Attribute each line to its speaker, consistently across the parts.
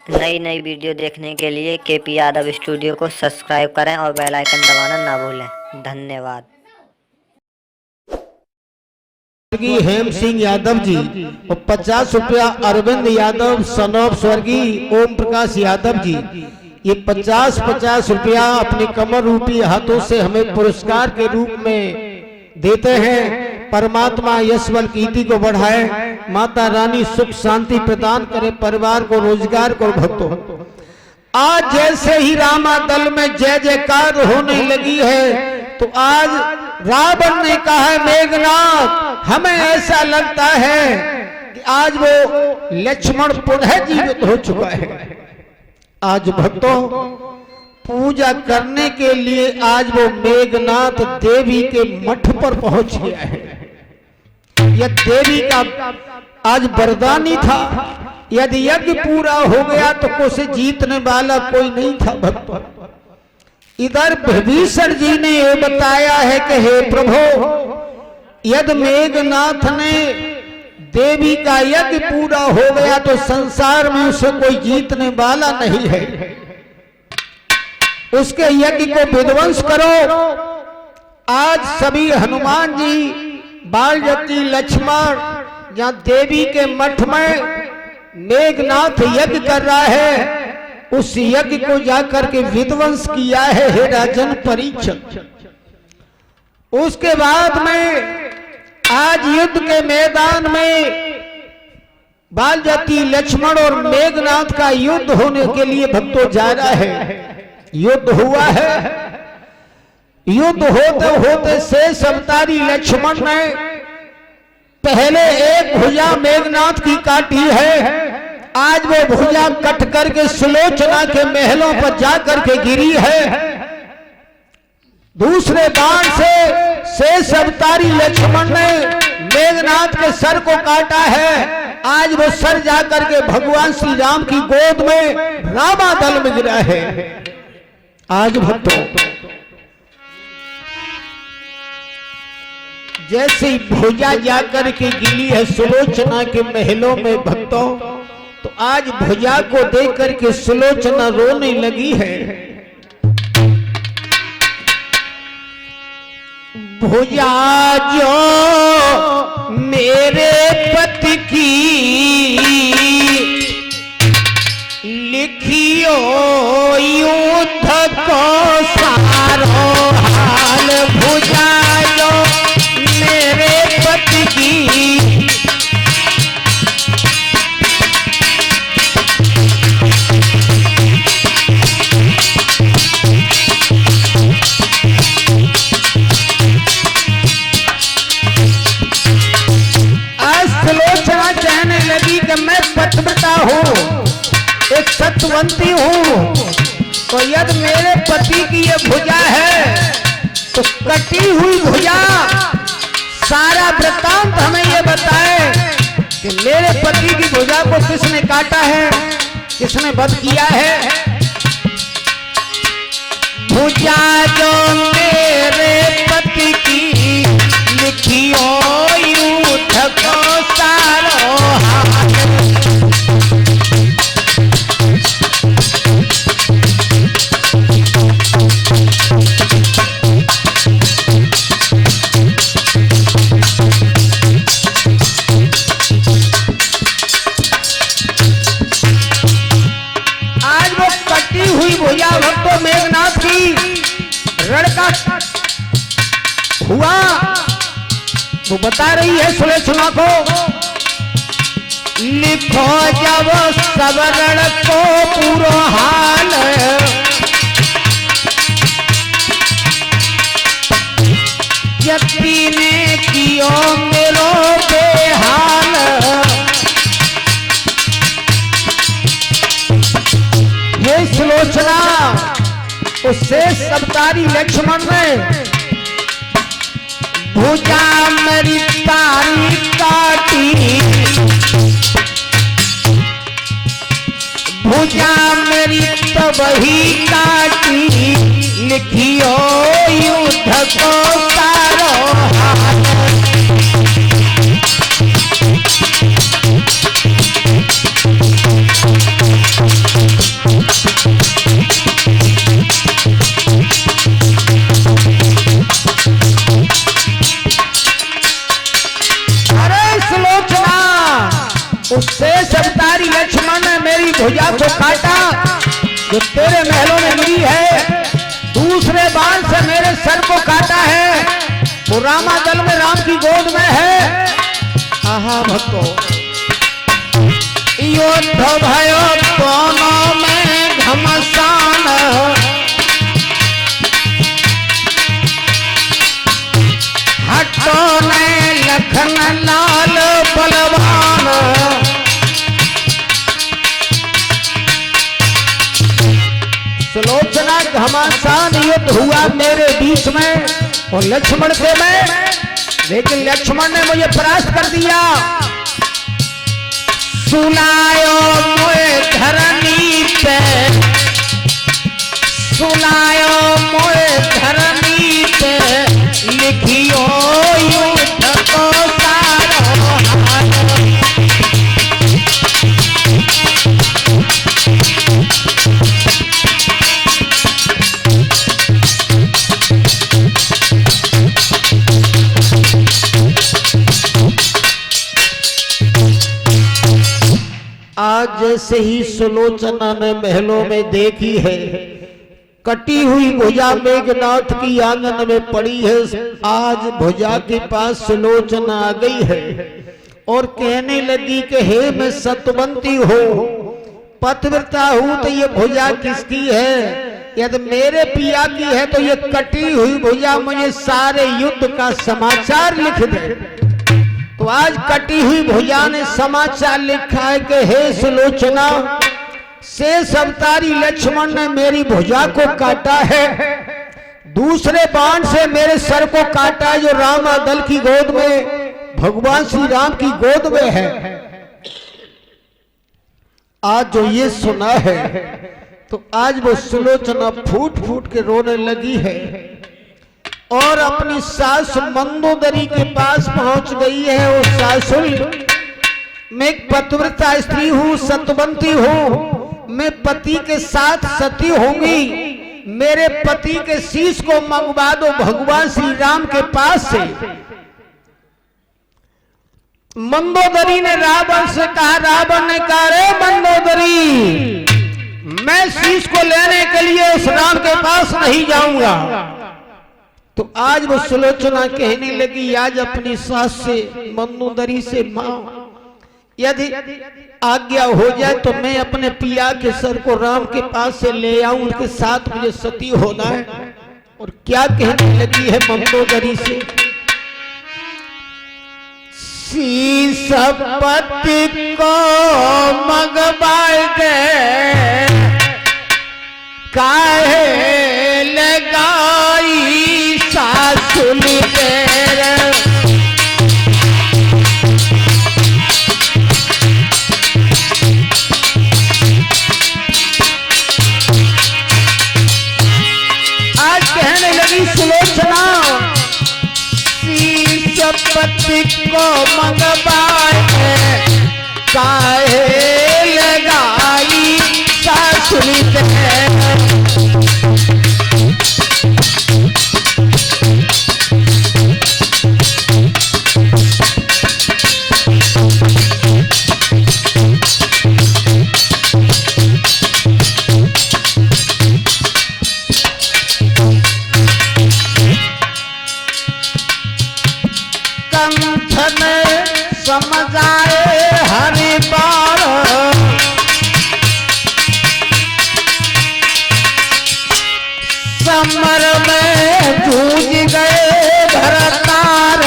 Speaker 1: नई नई वीडियो देखने के लिए केपी यादव स्टूडियो को सब्सक्राइब करें और बेल आइकन दबाना ना भूलें। धन्यवाद।
Speaker 2: हेम सिंह यादव जी और 50 रुपया अरविंद यादव सनोप स्वर्गीय ओम प्रकाश यादव जी, ये 50-50 रुपया अपने कमर रूपी हाथों से हमें पुरस्कार के रूप में देते हैं। परमात्मा यश बल कीर्ति को बढ़ाए, माता रानी सुख शांति प्रदान करे, परिवार को रोजगार को भक्तों। आज जैसे ही रामा दल में जय जयकार होने लगी है तो आज रावण ने कहा है मेघनाथ, हमें ऐसा लगता है कि आज वो लक्ष्मण पुनः जीवित हो चुका है। आज भक्तों पूजा करने के लिए आज वो मेघनाथ देवी के मठ पर पहुंच गया है। यह देवी का आज वरदानी था, यदि यज्ञ पूरा हो गया तो उसे जीतने वाला कोई नहीं था भक्तों। इधर विभीषण जी ने ये बताया है कि हे प्रभु, यदि मेघनाथ ने देवी का यज्ञ पूरा हो गया तो संसार में उसे कोई जीतने वाला नहीं है, उसके यज्ञ को विध्वंस करो। आज सभी हनुमान जी, बालजती, लक्ष्मण जहां देवी के मठ में मेघनाथ यज्ञ कर रहा है, उस यज्ञ को जाकर के विध्वंस किया है हे राजन परीक्षित। उसके बाद में आज युद्ध के मैदान में बालजती, लक्ष्मण और मेघनाथ का युद्ध होने के लिए भक्तों जा रहा है। युद्ध हुआ है, युद्ध होते होते शेष अवतारी लक्ष्मण ने पहले एक भुजा मेघनाथ की काटी है। आज वो भुजा कट करके सुलोचना के महलों पर जाकर के गिरी है। दूसरे बाण से शेष अवतारी लक्ष्मण ने मेघनाथ के सर को काटा है। आज वो सर जाकर के भगवान श्री राम की गोद में रामादल में गिरा है। आज भक्तों जैसे भुजा जाकर के गिरी है सुलोचना के महलों में भक्तों, तो आज भुजा को देख करके सुलोचना रोने लगी है। भुजा जो मेरे पति की लिखियो युद्ध को सारो हाल, भुजा जो मेरे पति की सुलोचना कहने लगी कि मैं पतिव्रता हूँ, एक सत्यवंती हूँ, तो यदि मेरे पति की ये भुजा है तो कटी हुई भुजा सारा वृत्तांत हमें ये बताए कि मेरे पति की भुजा को किसने काटा है, किसने वध किया है। भुजा जो मेरे पति की लिखियो युद्ध को सारो हाल, आज वो कटी हुई भुजा भक्तों मेघनाथ की रण का हुआ वो बता रही है सुलोचना को, लिखो जब सब रण को पूरा हाल, यति ने कियो मेरो बेहाल। ये सुलोचना उससे सबतारी लक्ष्मण ने भुजा मेरी तारी काटी, भुजा मेरी तब ही काटी, लिखियो युद्ध को सारो हाल। भुजा को काटा जो तेरे महलों में मिली है, दूसरे बाण से मेरे सर को काटा है, वो रामादल में राम की गोद में है। आहा भक्तो युद्ध भयो दोनों में घमसान, हटो ने लखन लाल बलवान, सुलोचना घमासान युद्ध हुआ मेरे बीच में और लक्ष्मण से मैं, लेकिन लक्ष्मण ने मुझे परास्त कर दिया। सुनायो मोए धरनी पे, सुनायो मोए धरनी पे, लिखियो युद्ध को सारो हाल। आज जैसे ही सुलोचना ने महलों में देखी है, कटी हुई भुजा मेघनाथ की आंगन में पड़ी है। आज भुजा के पास सुलोचना आ गई है और कहने लगी कि हे मैं सतवंती हूँ, पतिव्रता हूँ, तो ये भुजा किसकी है? यदि मेरे पिया की है तो ये कटी हुई भुजा मुझे सारे युद्ध का समाचार लिख दे। तो आज कटी हुई भुजा ने समाचार लिखा है कि हे सुलोचना, शेष अवतारी लक्ष्मण ने मेरी भुजा को काटा है, दूसरे बाण से मेरे सर को काटा है जो रामादल की गोद में, भगवान श्री राम की गोद में है। आज जो ये सुना है तो आज वो सुलोचना फूट फूट के रोने लगी है और अपनी सास मंदोदरी के पास पहुंच गई है। और सासुल, मैं एक पतिव्रता स्त्री हूँ, सतवंती हूँ, मैं पति के साथ सती होंगी, मेरे पति के शीश को मंगवा दो भगवान श्री राम के पास से। मंदोदरी ने रावण से कहा, रावण ने कहा, रे मंदोदरी, मैं शीश को लेने के लिए उस राम के पास नहीं जाऊंगा। तो आज वो सुलोचना कहने लगी, आज अपनी सास से, मंदोदरी से, मां यदि आज्ञा हो जाए तो मैं अपने पिया के सर को राम के पास से ले आऊं, उनके साथ मुझे सती होना है। और क्या कहने लगी है मंदोदरी से, शीश पति को मंगवाए गए, काहे लगाई सासुल तेरे। आज कहने लगी सुलोचना, शीश पति को मंगवाए, काहे लगाई सासुल तेरे। समझाए हरि बार, समर में जूझ गए भरतार,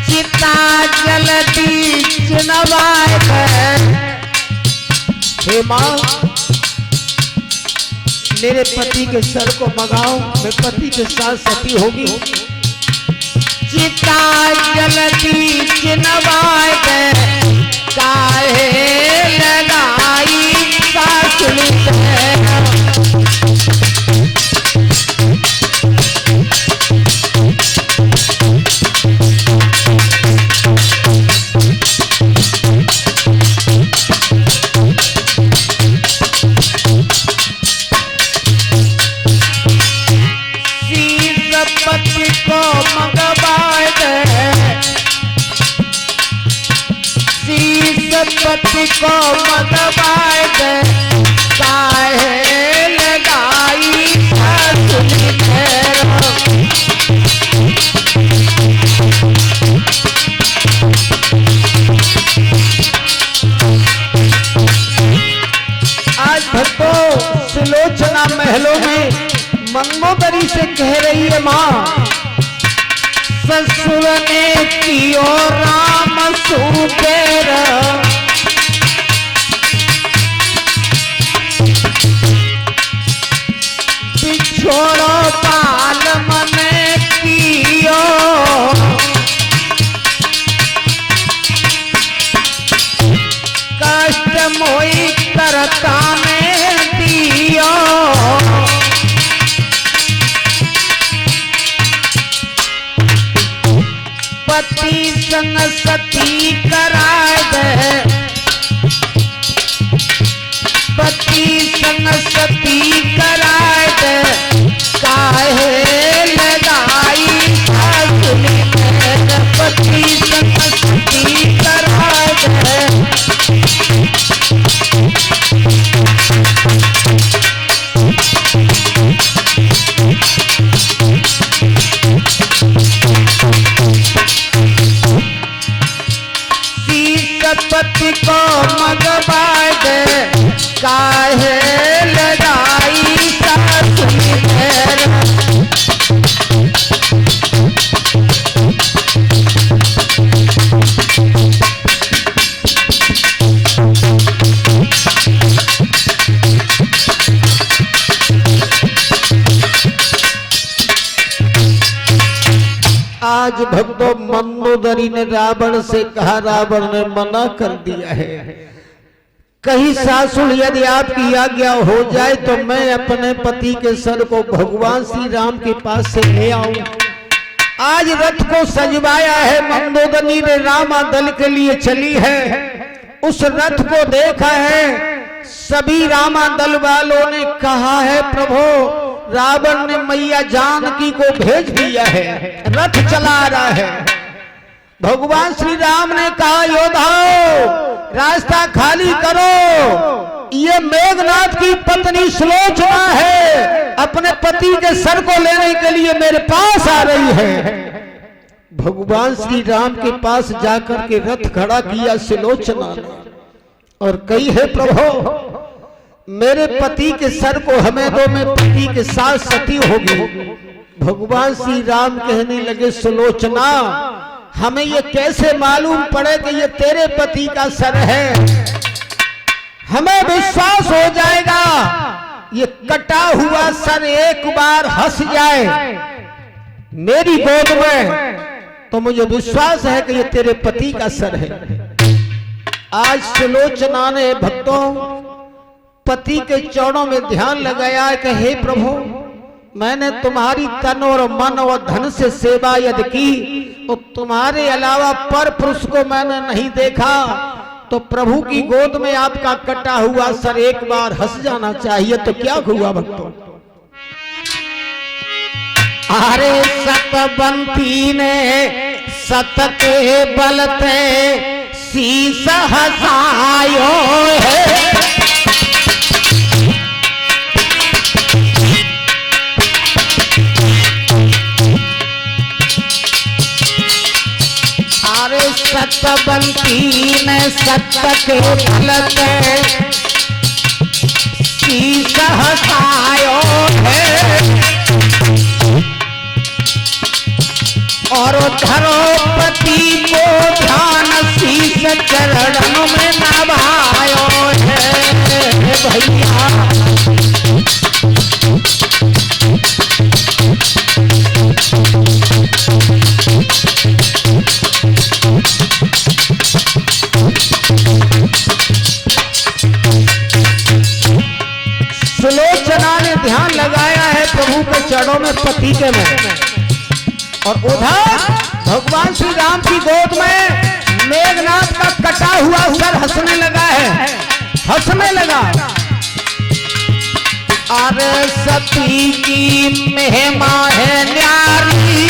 Speaker 2: चिता जलती चिनवाए। हे मां, मेरे पति के सर को मंगाओ, मैं पति के साथ सती होगी। चिता जलती चिनवाए गए, काहे लगाई सासुल तेरे। पति को मंगवाए गए, पति को मगवाए दे काहे लगाई ससुरी फेरो। आज भक्तों सुलोचना महलों में मंगोदरी से कह रही है, माँ ससुर ने कियो राम सुपेर, बिछोड़ो पाल मने कियो, कष्ट मोई करता ने दियो। पति संग सती कराए दे, पति संग सती कराए दे काहे लगाई ससुरी फेर। पति संग सती कराए दे पति को मगवाए दे काहे लगाई ससुरी फेर। आज भक्तों मंदोदरी ने रावण से कहा, रावण ने मना कर दिया है, कहीं सासुर यदि आपकी आज्ञा हो जाए तो मैं अपने पति के सर को भगवान श्री राम के पास से ले आऊं। आज रथ को सजवाया है, मंदोदरी ने रामा दल के लिए चली है, उस रथ को देखा है, सभी रामा दल वालों ने कहा है प्रभु रावण ने मैया जानकी को भेज दिया है, रथ चला रहा है। भगवान श्री राम ने कहा योद्धाओ रास्ता खाली करो, ये मेघनाथ की पत्नी सुलोचना है, अपने पति के सर को लेने के लिए मेरे पास आ रही है। भगवान श्री राम के पास जाकर के रथ खड़ा किया सुलोचना ने और कही है प्रभु मेरे पति के सर को हमें दो, मैं पति के साथ सती होगी। भगवान श्री राम कहने लगे सुलोचना हमें ये कैसे मालूम पड़े कि ये तेरे पति का सर है, हमें विश्वास हो जाएगा ये कटा हुआ सर एक बार हंस जाए मेरी गोद में तो मुझे विश्वास है कि ये तेरे पति का सर है। आज सुलोचना ने भक्तों पति के चरणों में ध्यान लगाया कि हे प्रभु मैंने तुम्हारी तन और मन और धन से सेवा यदि की तो तुम्हारे अलावा पर पुरुष को मैंने नहीं देखा, तो प्रभु की गोद में आपका कटा हुआ सर एक बार हंस जाना चाहिए। तो क्या हुआ भक्तों, अरे सतबंती ने सत के बलते शीस हसायो है, अरे सतबंती ने सत के बलते शीस हसायो है, और द्रौपदी को ध्यान शीस चरणों में नभायो है भैया। सुलोचना ने ध्यान लगाया है प्रभु के चरणों में पति के में, और उधर भगवान श्री राम की गोद में मेघनाथ का कटा हुआ सर हंसने लगा है, हंसने लगा। अरे सती की महिमा है न्यारी,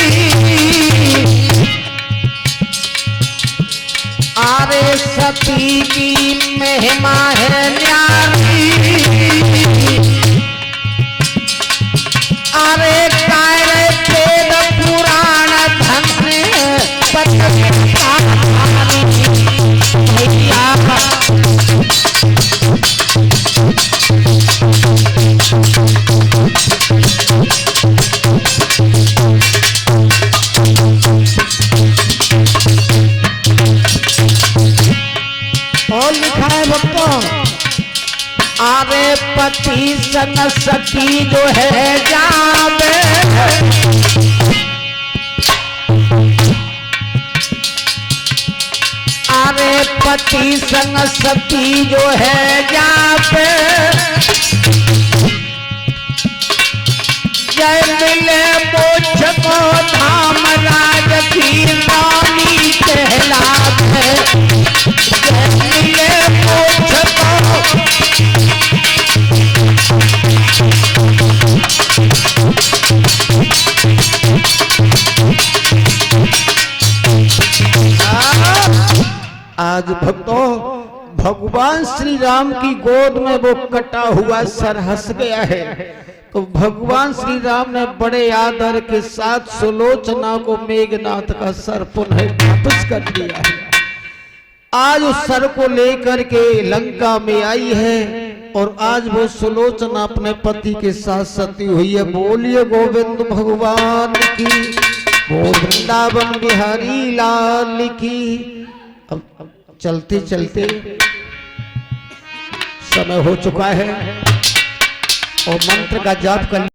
Speaker 2: आरे सती की महिमा है न्यारी, अरे कायरे वेद पुराण धन भैया। और लिखा है भक्तों, आरे पति सन सती जो है जावे, आरे पति सन सती जो है जावे, जय मिले मोक्ष को धाम राज की रानी कहलावे, जय मिले मोक्ष को। आज भक्तों भगवान श्री राम की गोद में वो कटा हुआ सर हंस गया है, तो भगवान श्री राम ने बड़े आदर के साथ सुलोचना को मेघनाथ का सर पुनः वापस कर दिया है। आज उस सर को लेकर के लंका में आई है और आज वो सुलोचना अपने पति के साथ सती हुई है। बोलिए गोविंद भगवान की, वो वृंदावन बिहारी लाल की। अब चलते चलते समय हो चुका है और मंत्र का जाप कर